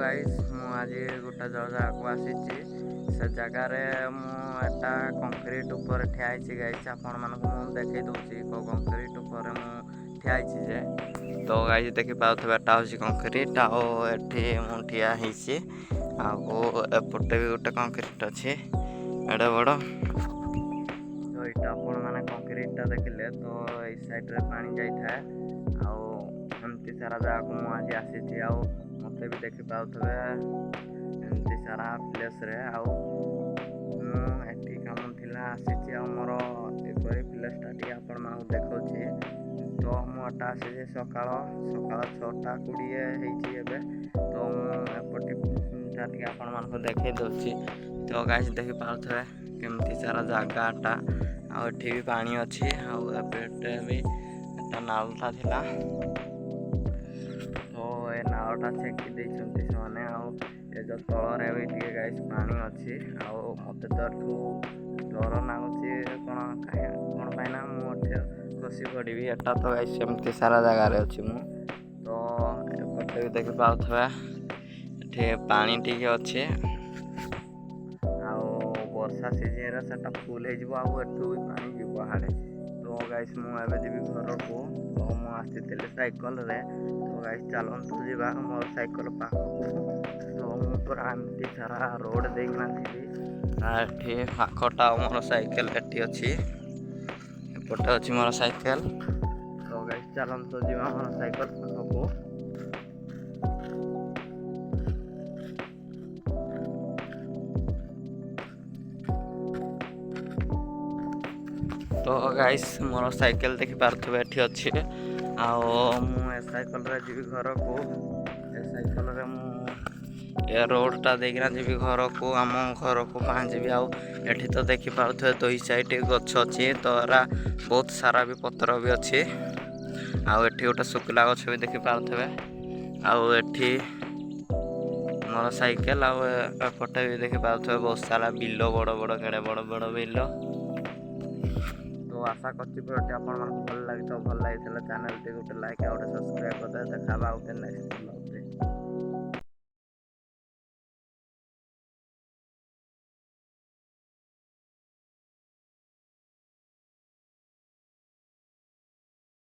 guys मु आज गोटे जगह को आसी से जगार मुझा कंक्रीट उपर ठियाई गाइस आपण मानक देखे दूसरी कंक्रीट उपर मुझे जे तो गाइस देखी पाता हूँ कंक्रीट आठी मु ठिया एपटे भी गोटे कंक्रीट अच्छे एडे बड़ तो यहाँ आपण मैंने कंक्रीटा देखिले तो ये साइड रे पानी जाए आमती सारा जगह को मुझे आसी मत भी देखी पाथे एमती सारा प्लेस रे एटी कम थिला आसी मोर एपरी प्लेसटा टी आपण मानू देखौछि तो मुटा आसी सकाळ 6:20 एबे तो एपटी टी आपण मानू देखै दउछि तो गाइस देखि पाथे केमती सारा जगाटा आठी भी पानी अच्छी आटे भी एटा नालटा थिला तो ये नालटा छेकी देइछन्ति सेमाने ये जो तलरे भी टिके गाइस पानी अच्छी मत तो डर नागुची कौन पाइना मुझे खसी पड़ी एटा तो गाइस एमती सारा जगार अच्छी मु तो एपटे भी देखि पाउथबे एठी पानी टिके अच्छे वर्षा सीजन सेटा फुल हो भी पानी जीव हाड़े तो गाइस मुझे जी घर को तो मुझे साइकल रे तो गाइस चलतु जा मोर साइकल पाखक तो मुझे एमती सारा रोड देना थी पाखटा मोर साइकेल एटी अच्छी एपटे अच्छी मोर साइकेल तो गाइस चलतु जा मोर साइकेल पाखक तो गाइस मोर साइकेल देखि पार्थबे एठी अच्छी मु साइकेल रे जीवी घर को साइकेल रे मु ए रोडटा देखिना जीवी घर को आम घर को कहाँ जीवी एठी तो देखि पार्थबे दुई साइड गछ अच्छी तो एरा बहुत सारा भी पत्र भी अच्छी एठी गोटे सुखला गछ भी देखि पार्थबे एठी मोर साइकेल एपटे भी देखि पार्थबे बहुत सारा बिल बड़ बड़ केड़े बड़ बड़ बिल तो आशा करछि भिडियोटी आपण मानक भल लागि तो भल लागि चैनल टी गोटे लाइक और सब्सक्राइब कर दे देखा नेक्स्ट